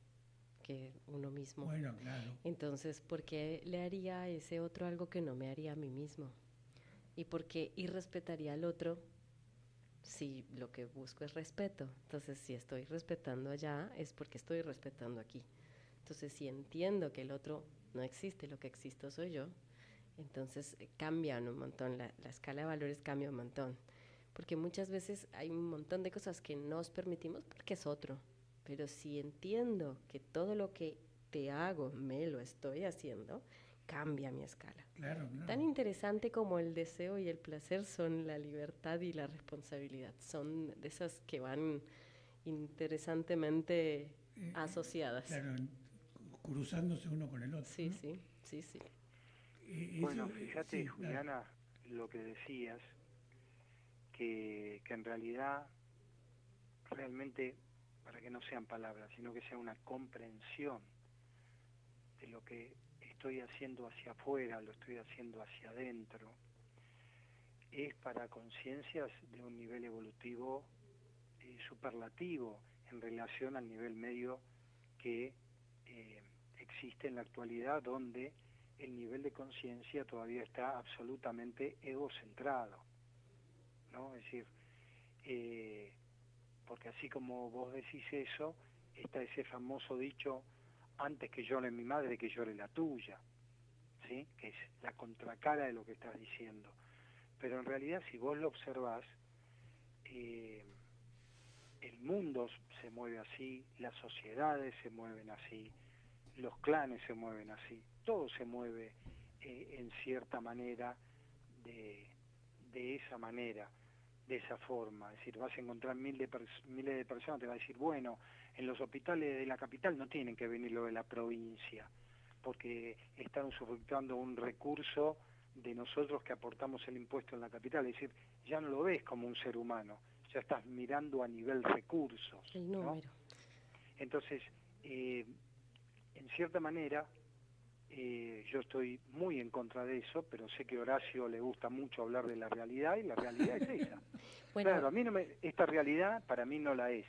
uno mismo. Bueno, claro. Entonces, ¿por qué le haría a ese otro algo que no me haría a mí mismo? ¿Y por qué irrespetaría al otro si lo que busco es respeto? Entonces, si estoy respetando allá, es porque estoy respetando aquí. Entonces, si entiendo que el otro no existe, lo que existo soy yo, entonces cambian un montón, la escala de valores cambia un montón. Porque muchas veces hay un montón de cosas que nos permitimos porque es otro. Pero si entiendo que todo lo que te hago me lo estoy haciendo, cambia mi escala. Claro, Tan claro. interesante como el deseo y el placer son la libertad y la responsabilidad. Son de esas que van interesantemente asociadas. Claro, cruzándose uno con el otro. Sí, ¿no? sí, sí, sí. Bueno, Eso, fíjate, sí, Juliana, lo que decías, que en realidad, realmente, para que no sean palabras, sino que sea una comprensión de lo que estoy haciendo hacia afuera, lo estoy haciendo hacia adentro, es para conciencias de un nivel evolutivo superlativo en relación al nivel medio que existe en la actualidad, donde el nivel de conciencia todavía está absolutamente egocentrado, ¿no? Es decir, porque así como vos decís eso, está ese famoso dicho, antes que llore mi madre, que llore la tuya, ¿sí? Que es la contracara de lo que estás diciendo. Pero en realidad, si vos lo observás, el mundo se mueve así, las sociedades se mueven así, los clanes se mueven así, todo se mueve en cierta manera de esa manera, de esa forma. Es decir, vas a encontrar miles de personas, te va a decir, bueno, en los hospitales de la capital no tienen que venir lo de la provincia, porque están usufructuando un recurso de nosotros que aportamos el impuesto en la capital. Es decir, ya no lo ves como un ser humano, ya estás mirando a nivel recursos, El ¿no? número. Entonces, en cierta manera, yo estoy muy en contra de eso, pero sé que a Horacio le gusta mucho hablar de la realidad, y la realidad es esa. Bueno, Claro, a mí esta realidad para mí no la es,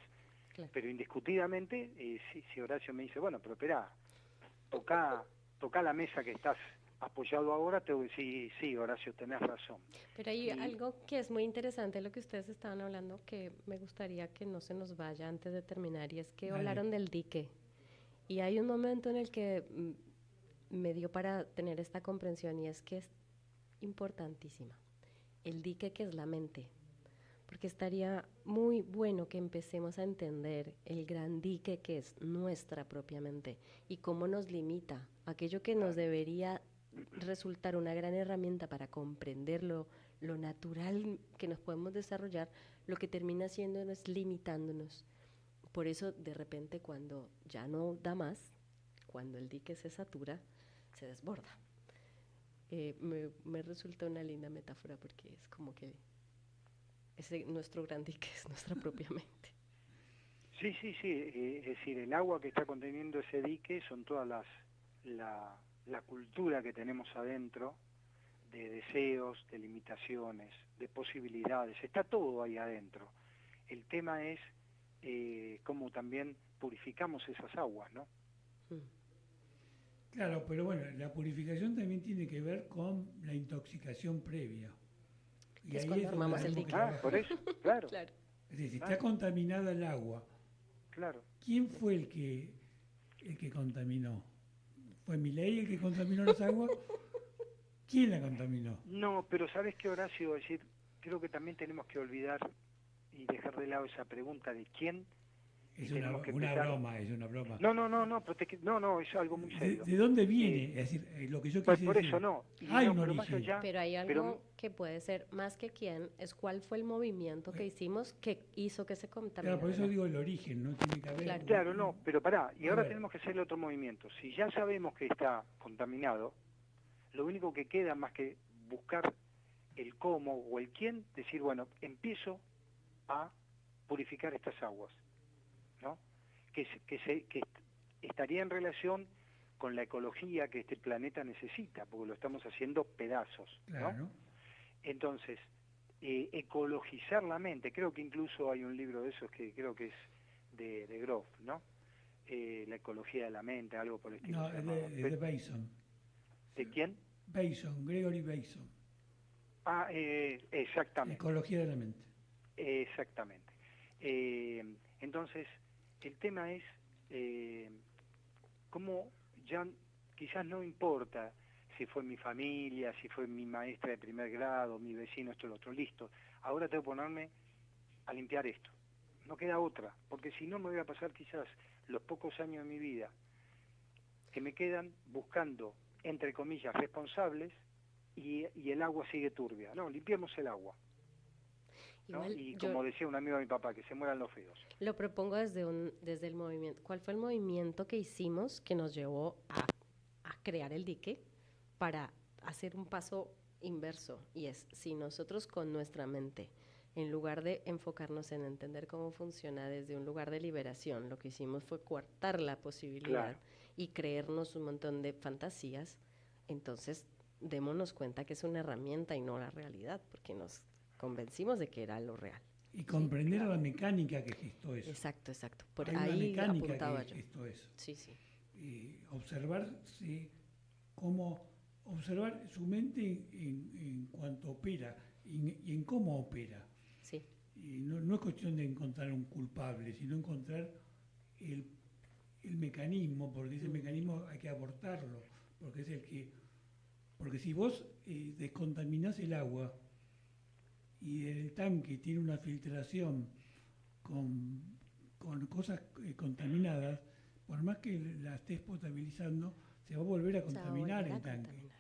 claro. pero indiscutidamente, si Horacio me dice, bueno, pero esperá, toca la mesa que estás apoyado ahora, tengo que decir, sí, Horacio, tenés razón. Pero hay Y- algo que es muy interesante lo que ustedes estaban hablando, que me gustaría que no se nos vaya antes de terminar, y es que Dale. hablaron del dique. Y hay un momento en el que me dio para tener esta comprensión, y es que es importantísima. El dique que es la mente. Porque estaría muy bueno que empecemos a entender el gran dique que es nuestra propia mente y cómo nos limita. Aquello que nos debería resultar una gran herramienta para comprender lo natural que nos podemos desarrollar, lo que termina haciendo es limitándonos. Por eso, de repente, cuando ya no da más, cuando el dique se satura, se desborda. Me resulta una linda metáfora porque es como que nuestro gran dique es nuestra propia mente. Sí, sí, sí, es decir, el agua que está conteniendo ese dique son todas la cultura que tenemos adentro, de deseos, de limitaciones, de posibilidades, está todo ahí adentro. El tema es cómo también purificamos esas aguas, ¿no? Claro, pero bueno, la purificación también tiene que ver con la intoxicación previa. Y Que es ahí cuando donde armamos el tenemos que dique. Ah, por trabajar. eso, claro, Claro. Es decir, si está Claro. contaminada el agua, claro. ¿quién fue el que contaminó? ¿Fue Milei el que contaminó las aguas? ¿Quién la contaminó? No, pero ¿sabes qué, Horacio? Es decir, creo que también tenemos que olvidar y dejar de lado esa pregunta de quién. Es tenemos que una empezar- broma, es una broma. No, no, es algo muy serio. ¿De dónde viene? Es decir, lo que yo Pues quise por decir. eso no. Y Hay no, un pero más origen. allá, Pero hay algo pero- que puede ser más que quién, es cuál fue el movimiento que hicimos que hizo que se contaminara. Claro, por eso digo el origen, ¿no? Tiene que haber. Claro. Claro, no, pero pará, y A ahora ver. tenemos que hacer otro movimiento. Si ya sabemos que está contaminado, lo único que queda más que buscar el cómo o el quién, decir, bueno, empiezo a purificar estas aguas, ¿no? Que estaría en relación con la ecología que este planeta necesita, porque lo estamos haciendo pedazos, ¿no? Claro. Entonces, ecologizar la mente, creo que incluso hay un libro de esos que creo que es de Groff, ¿no? La ecología de la mente, algo por el estilo. No, se es llamaba. de Bason. ¿De quién? Bason, Gregory Bason. Ah, exactamente. Ecología de la mente. Exactamente. Entonces, el tema es cómo ya quizás no importa si fue mi familia, si fue mi maestra de primer grado, mi vecino, esto, lo otro, listo. Ahora tengo que ponerme a limpiar esto. No queda otra, porque si no me voy a pasar quizás los pocos años de mi vida que me quedan buscando, entre comillas, responsables y el agua sigue turbia. No, limpiemos el agua. ¿No? Igual Y yo como decía un amigo de mi papá, que se mueran los feos. lo propongo desde el movimiento. ¿Cuál fue el movimiento que hicimos que nos llevó a crear el dique para hacer un paso inverso? Y es, si nosotros con nuestra mente, en lugar de enfocarnos en entender cómo funciona desde un lugar de liberación, lo que hicimos fue coartar la posibilidad Claro. y creernos un montón de fantasías, entonces démonos cuenta que es una herramienta y no la realidad, porque nos convencimos de que era lo real. Y comprender la mecánica que gestó eso. Exacto, exacto. Por Hay una ahí mecánica apuntaba que yo. gestó eso. Sí, sí. Observarse cómo observar su mente en cuanto opera y en cómo opera. Sí, Y no es cuestión de encontrar un culpable, sino encontrar el mecanismo, porque ese mecanismo hay que abortarlo, porque es el que... Porque si vos descontaminás el agua y el tanque tiene una filtración con cosas contaminadas, por más que la estés potabilizando, se va a volver a se va a contaminar volver a el tanque. contaminar.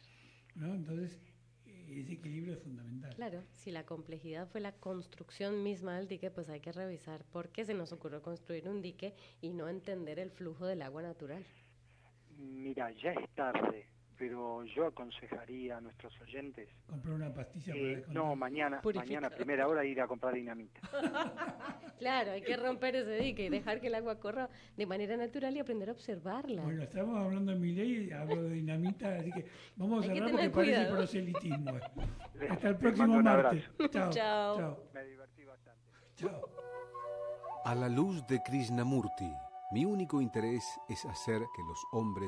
¿No? Entonces, ese equilibrio es fundamental. Claro, si la complejidad fue la construcción misma del dique, pues hay que revisar por qué se nos ocurrió construir un dique y no entender el flujo del agua natural. Mira, ya es tarde, pero yo aconsejaría a nuestros oyentes, Comprar una pastilla para no, descontar. mañana Purificar. a primera hora ir a comprar dinamita. Claro, hay que romper ese dique y dejar que el agua corra de manera natural y aprender a observarla. Bueno, estamos hablando de Milei, hablo de dinamita, así que vamos a Hay que cerrar tener porque parece cuidado. proselitismo. Hasta el Les próximo mando un martes. abrazo. Chao. Chao. Chao. Me divertí bastante. Chao. A la luz de Krishnamurti, mi único interés es hacer que los hombres